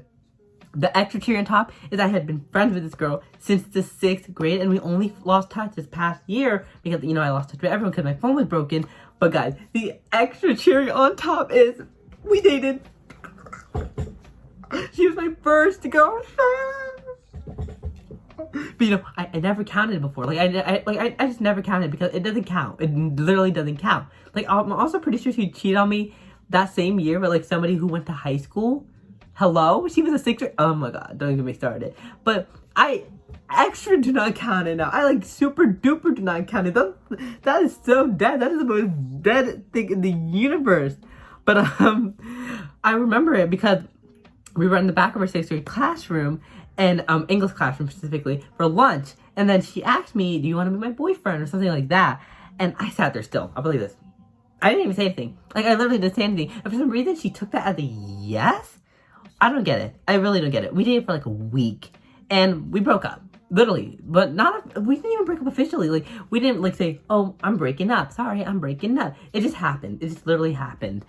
A: The extra cherry on top is I had been friends with this girl since the 6th grade, and we only lost touch this past year because, you know, I lost touch with everyone because my phone was broken. But guys, the extra cherry on top is we dated. She was my first girlfriend. But, you know, I never counted before. Like, I just never counted because it doesn't count. It literally doesn't count. Like, I'm also pretty sure she cheated on me that same year with, like, somebody who went to high school. Hello? She was a 6th grade. Oh my god, don't get me started. But I extra do not count it now. I like super duper do not count it. That is so dead. That is the most dead thing in the universe. But I remember it because we were in the back of our 6th grade classroom, and English classroom specifically, for lunch. And then she asked me, do you want to be my boyfriend or something like that? And I sat there still. I'll believe this. I didn't even say anything. Like, I literally didn't say anything. And for some reason, she took that as a yes. I don't get it. I really don't get it. We dated for like a week, and we broke up. Literally. But we didn't even break up officially. Like, we didn't like say, oh, I'm breaking up. Sorry, I'm breaking up. It just happened. It just literally happened.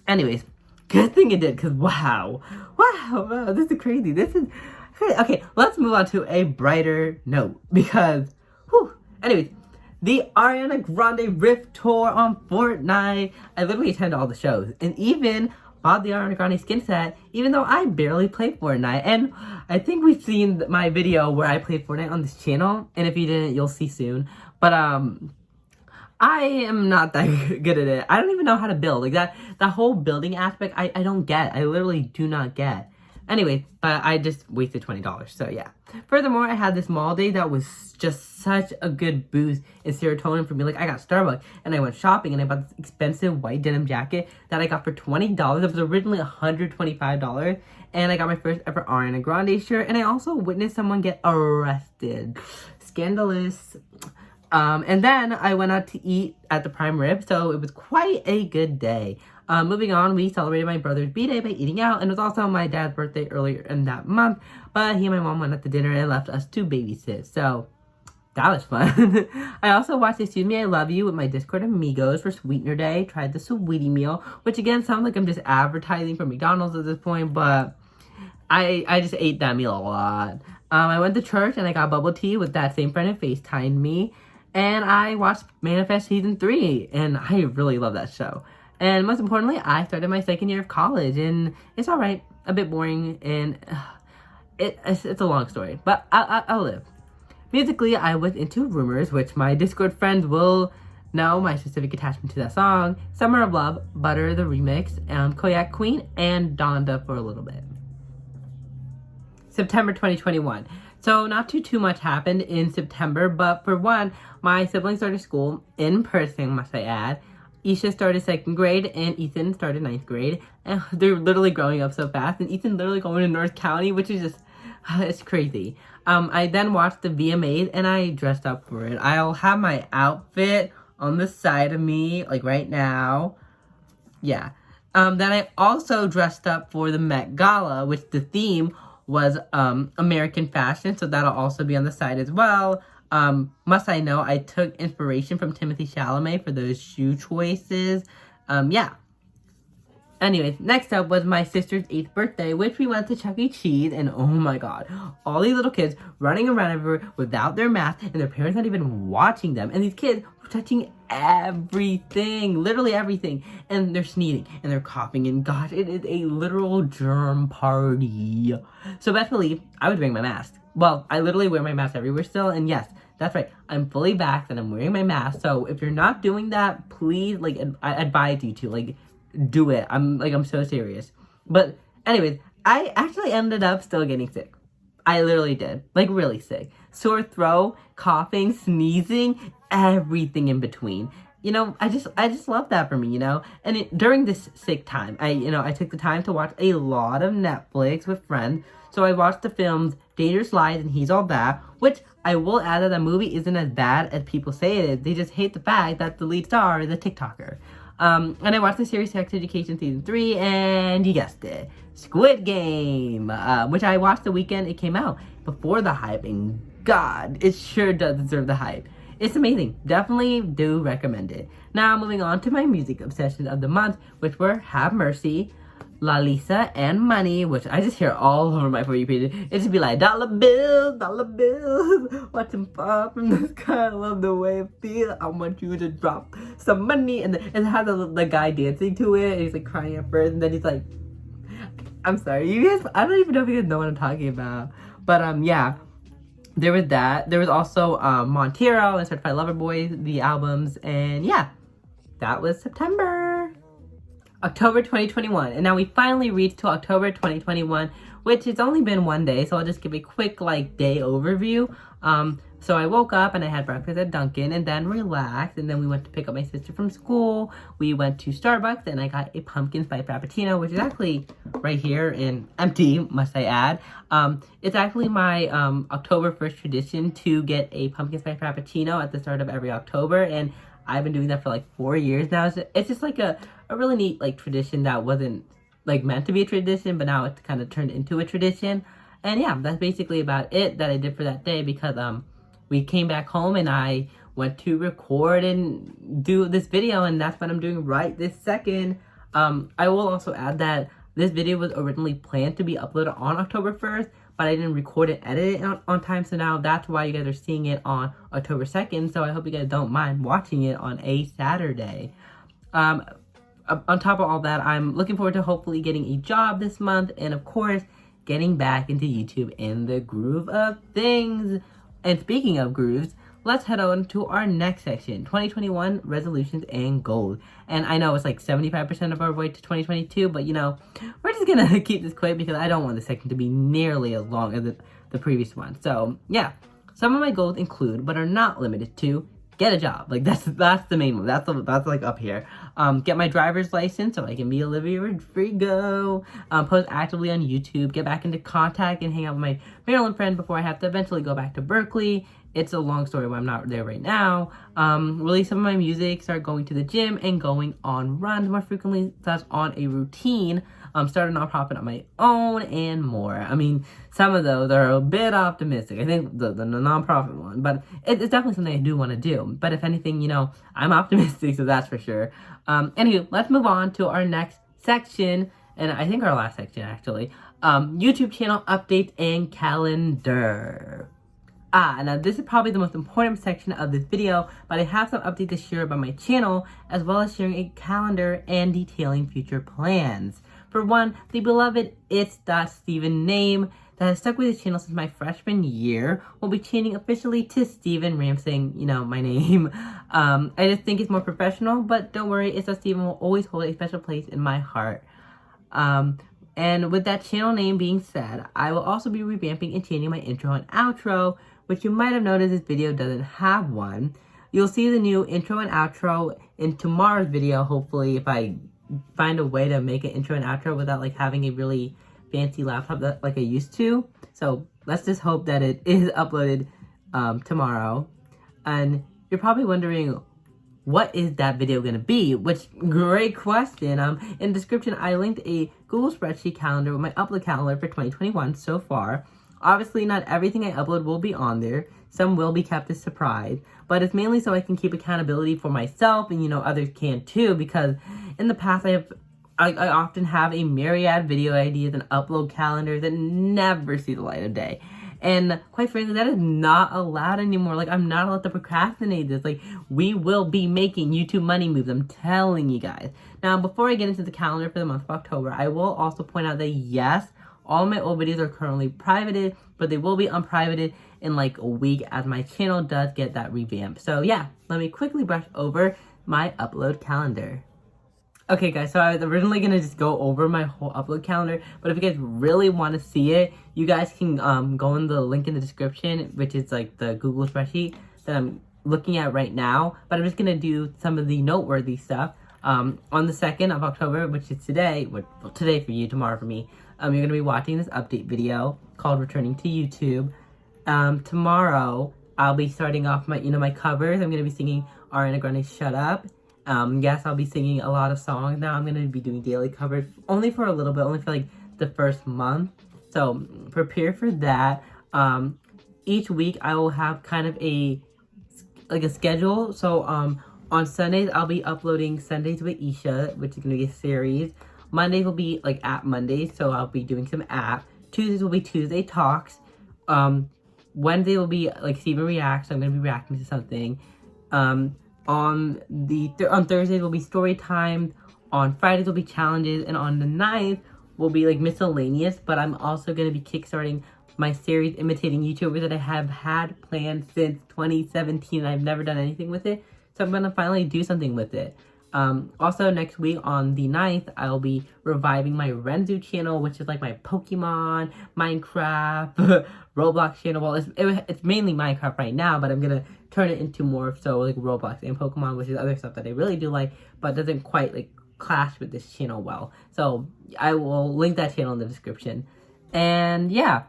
A: Anyways, good thing it did, because wow, this is crazy. This is crazy. Okay, let's move on to a brighter note, because, anyways, the Ariana Grande Rift Tour on Fortnite. I literally attend all the shows, and even bought the Ariana Grande skin set, even though I barely play Fortnite. And I think we've seen my video where I played Fortnite on this channel, and if you didn't, you'll see soon. But I am not that good at it. I don't even know how to build. Like, that whole building aspect, I don't get. I literally do not get. Anyway, but I just wasted $20, so yeah. Furthermore, I had this mall day that was just such a good boost in serotonin for me. Like, I got Starbucks, and I went shopping, and I bought this expensive white denim jacket that I got for $20. It was originally $125, and I got my first ever Ariana Grande shirt, and I also witnessed someone get arrested. Scandalous. And then I went out to eat at the Prime Rib, so it was quite a good day. Moving on, we celebrated my brother's b-day by eating out, and it was also my dad's birthday earlier in that month, but he and my mom went out to dinner and left us to babysit, so that was fun. I also watched Excuse Me, I Love You with my Discord amigos for Sweetener Day, tried the Sweetie Meal, which again sounds like I'm just advertising for McDonald's at this point, but I just ate that meal a lot. I went to church and I got bubble tea with that same friend who FaceTimed me, and I watched Manifest Season 3, and I really love that show. And most importantly, I started my second year of college, and it's alright, a bit boring, and it's a long story, but I'll live. Musically, I was into Rumors, which my Discord friends will know my specific attachment to that song, Summer of Love, Butter, the remix, Koyak Queen, and Donda for a little bit. September 2021. So not too much happened in September, but for one, my siblings started school in person, must I add. Isha started 2nd grade and Ethan started 9th grade, and they're literally growing up so fast, and Ethan literally going to North County, which is just, it's crazy. I then watched the VMAs and I dressed up for it. I'll have my outfit on the side of me, like right now. Yeah. Then I also dressed up for the Met Gala, which the theme was American fashion, so that'll also be on the side as well. Must I know, I took inspiration from Timothée Chalamet for those shoe choices. Yeah. Anyways, next up was my sister's 8th birthday, which we went to Chuck E. Cheese, and oh my god, all these little kids running around everywhere without their mask, and their parents not even watching them, and these kids were touching everything, literally everything, and they're sneezing, and they're coughing, and gosh, it is a literal germ party. So best believe, I was wearing my mask. Well, I literally wear my mask everywhere still, and yes, that's right, I'm fully vaxxed, and I'm wearing my mask, so if you're not doing that, please, like, I advise you to, like, do it. I'm so serious. But anyways, I actually ended up still getting sick. I literally did. Like, really sick. Sore throat, coughing, sneezing, everything in between. You know, I just love that for me, you know? And during this sick time, I took the time to watch a lot of Netflix with friends. So I watched the films Dangerous Lies and He's All That, which I will add that the movie isn't as bad as people say it is. They just hate the fact that the lead star is a TikToker. And I watched the series Sex Education Season 3, and you guessed it, Squid Game, which I watched the weekend it came out, before the hype, and God, it sure does deserve the hype. It's amazing. Definitely do recommend it. Now, moving on to my music obsessions of the month, which were Have Mercy, La Lisa, and Money, which I just hear all over my For You page. It just be like, dollar bills, watch them fall from the sky, I love the way it feels, I want you to drop some money, and it has the guy dancing to it, and he's like crying at first, and then he's like, I'm sorry, you guys, I don't even know if you guys know what I'm talking about, but yeah, there was that. There was also Montero and Certified Lover Boy, the albums, and yeah, that was September. October 2021, and now we finally reached to October 2021, which has only been one day, so I'll just give a quick like day overview. So I woke up and I had breakfast at Dunkin' and then relaxed, and then we went to pick up my sister from school. We went to Starbucks and I got a pumpkin spice frappuccino, which is actually right here and empty, must I add. It's actually my October 1st tradition to get a pumpkin spice frappuccino at the start of every October, and I've been doing that for like 4 years now. It's just like a really neat like tradition that wasn't like meant to be a tradition, but now it's kind of turned into a tradition. And yeah, that's basically about it that I did for that day, because we came back home and I went to record and do this video, and that's what I'm doing right this second. I will also add that this video was originally planned to be uploaded on October 1st, but I didn't record and edit it on time, so now that's why you guys are seeing it on October 2nd, so I hope you guys don't mind watching it on a Saturday. On top of all that, I'm looking forward to hopefully getting a job this month, and of course, getting back into YouTube in the groove of things. And speaking of grooves, let's head on to our next section, 2021 resolutions and goals. And I know it's like 75% of our way to 2022, but you know, we're just gonna keep this quick because I don't want this section to be nearly as long as the previous one. So yeah, some of my goals include, but are not limited to, get a job. Like that's the main one. That's like up here. Get my driver's license so I can be Olivia Rodrigo. Post actively on YouTube. Get back into contact and hang out with my Maryland friend before I have to eventually go back to Berkeley. It's a long story why I'm not there right now. Release some of my music. Start going to the gym and going on runs more frequently. That's on a routine. Start a nonprofit on my own and more. I mean, some of those are a bit optimistic. I think the nonprofit one, but it's definitely something I do want to do. But if anything, you know, I'm optimistic, so that's for sure. Anywho, let's move on to our next section, and I think our last section actually. YouTube channel updates and calendar. Now this is probably the most important section of this video, but I have some updates to share about my channel, as well as sharing a calendar and detailing future plans. For one, the beloved its.steven name that has stuck with the channel since my freshman year will be changing officially to Steven Ramsingh, you know, my name. I just think it's more professional, but don't worry, its.steven will always hold a special place in my heart. And with that channel name being said, I will also be revamping and changing my intro and outro, which you might have noticed this video doesn't have one. You'll see the new intro and outro in tomorrow's video, hopefully, if I find a way to make an intro and outro without like having a really fancy laptop that like I used to. So let's just hope that it is uploaded tomorrow. And you're probably wondering, what is that video gonna be? Which, great question. In the description, I linked a Google spreadsheet calendar with my upload calendar for 2021 so far. Obviously, not everything I upload will be on there. Some will be kept as surprise, but it's mainly so I can keep accountability for myself, and you know, others can too, because in the past I often have a myriad video ideas and upload calendars that never see the light of day. And quite frankly, that is not allowed anymore. Like, I'm not allowed to procrastinate this. Like, we will be making YouTube money moves, I'm telling you guys. Now, before I get into the calendar for the month of October, I will also point out that yes, all my old videos are currently privated, but they will be unprivated in like a week as my channel does get that revamp. So yeah, let me quickly brush over my upload calendar. Okay guys, so I was originally going to just go over my whole upload calendar, but if you guys really want to see it, you guys can go in the link in the description, which is like the Google spreadsheet that I'm looking at right now. But I'm just going to do some of the noteworthy stuff. On the 2nd of October, which is today, well, today for you, tomorrow for me, you're going to be watching this update video called Returning to YouTube. Tomorrow, I'll be starting off my, my covers. I'm going to be singing Ariana Grande's Shut Up. Yes, I'll be singing a lot of songs now. I'm going to be doing daily covers only for a little bit, only for like the first month. So prepare for that. Each week I will have kind of a schedule. So on Sundays I'll be uploading Sundays with Isha, which is going to be a series. Mondays will be like App Mondays, so I'll be doing some app. Tuesdays will be Tuesday Talks. Wednesday will be like Steven Reacts, so I'm going to be reacting to something. On Thursdays will be story time. On Fridays will be challenges, and on the 9th will be like miscellaneous. But I'm also going to be kickstarting my series imitating YouTubers that I have had planned since 2017. I've never done anything with it, so I'm going to finally do something with it. Also next week on the 9th, I'll be reviving my Renzu channel, which is like my Pokemon, Minecraft, Roblox channel. Well, it's mainly Minecraft right now, but I'm gonna turn it into more so like Roblox and Pokemon, which is other stuff that I really do like, but doesn't quite like clash with this channel well. So I will link that channel in the description. And yeah,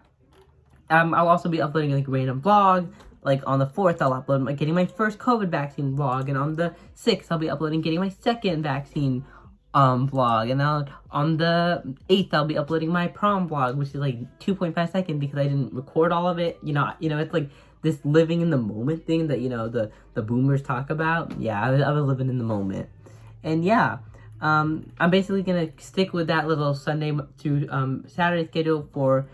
A: I'll also be uploading like random vlogs. Like on the 4th, I'll upload getting my first COVID vaccine vlog, and on the 6th, I'll be uploading getting my second vaccine vlog, and then on the 8th, I'll be uploading my prom vlog, which is like 2.5 seconds because I didn't record all of it. You know, it's like this living in the moment thing that the boomers talk about. Yeah, I was living in the moment, and yeah, I'm basically gonna stick with that little Sunday to Saturday schedule for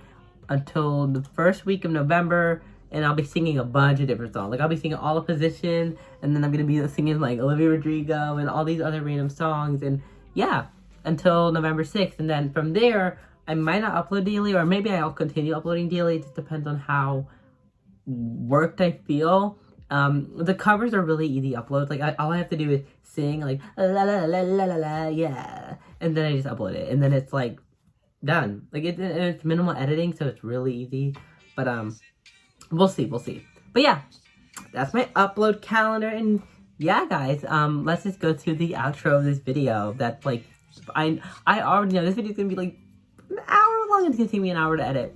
A: until the first week of November. And I'll be singing a bunch of different songs. Like, I'll be singing All the Positions, and then I'm going to be singing, like, Olivia Rodrigo and all these other random songs. And, yeah, until November 6th. And then from there, I might not upload daily, or maybe I'll continue uploading daily. It just depends on how worked I feel. The covers are really easy uploads. Like, all I have to do is sing, like, la la la la la la la, yeah. And then I just upload it. And then it's, like, done. Like, it's minimal editing, so it's really easy. But, we'll see. But yeah, that's my upload calendar. And yeah, guys, let's just go to the outro of this video. That's, like, I already know this video is gonna be, like, an hour long. It's gonna take me an hour to edit.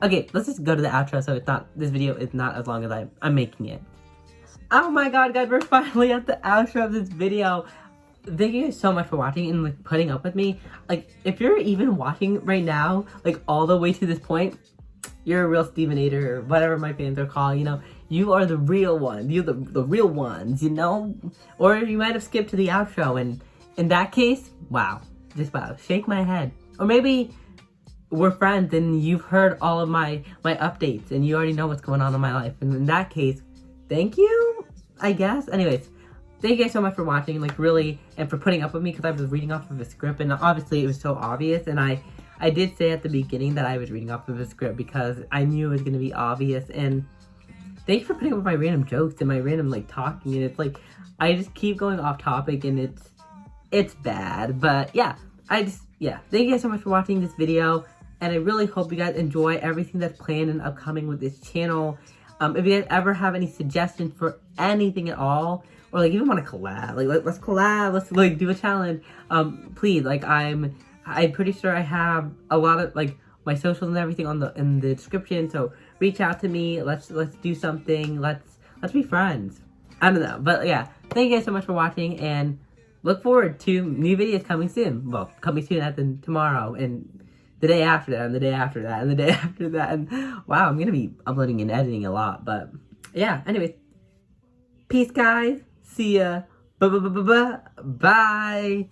A: Okay, let's just go to the outro so this video is not as long as I'm making it. Oh my god, guys, we're finally at the outro of this video. Thank you guys so much for watching and, like, putting up with me. Like, if you're even watching right now, like, all the way to this point, you're a real Stevenator, or whatever my fans are called, you know. You are the real ones. You're the real ones, you know? Or you might have skipped to the outro, and in that case, wow. Just wow. Shake my head. Or maybe we're friends and you've heard all of my updates and you already know what's going on in my life. And in that case, thank you, I guess. Anyways, thank you guys so much for watching, like, really, and for putting up with me, because I was reading off of a script, and obviously it was so obvious, and I did say at the beginning that I was reading off of a script because I knew it was going to be obvious. And thank you for putting up with my random jokes and my random, like, talking, and it's like, I just keep going off topic, and it's bad. But yeah, thank you guys so much for watching this video, and I really hope you guys enjoy everything that's planned and upcoming with this channel. If you guys ever have any suggestions for anything at all, or, like, even want to collab, like, let's collab, let's, like, do a challenge, please, like, I'm pretty sure I have a lot of, like, my socials and everything in the description, so reach out to me, let's do something, let's be friends. I don't know, but yeah, thank you guys so much for watching, and look forward to new videos coming soon. Well, coming soon as in tomorrow, and the day after that, and the day after that, and the day after that, and wow, I'm gonna be uploading and editing a lot. But yeah, anyways, peace, guys. See ya. Bye.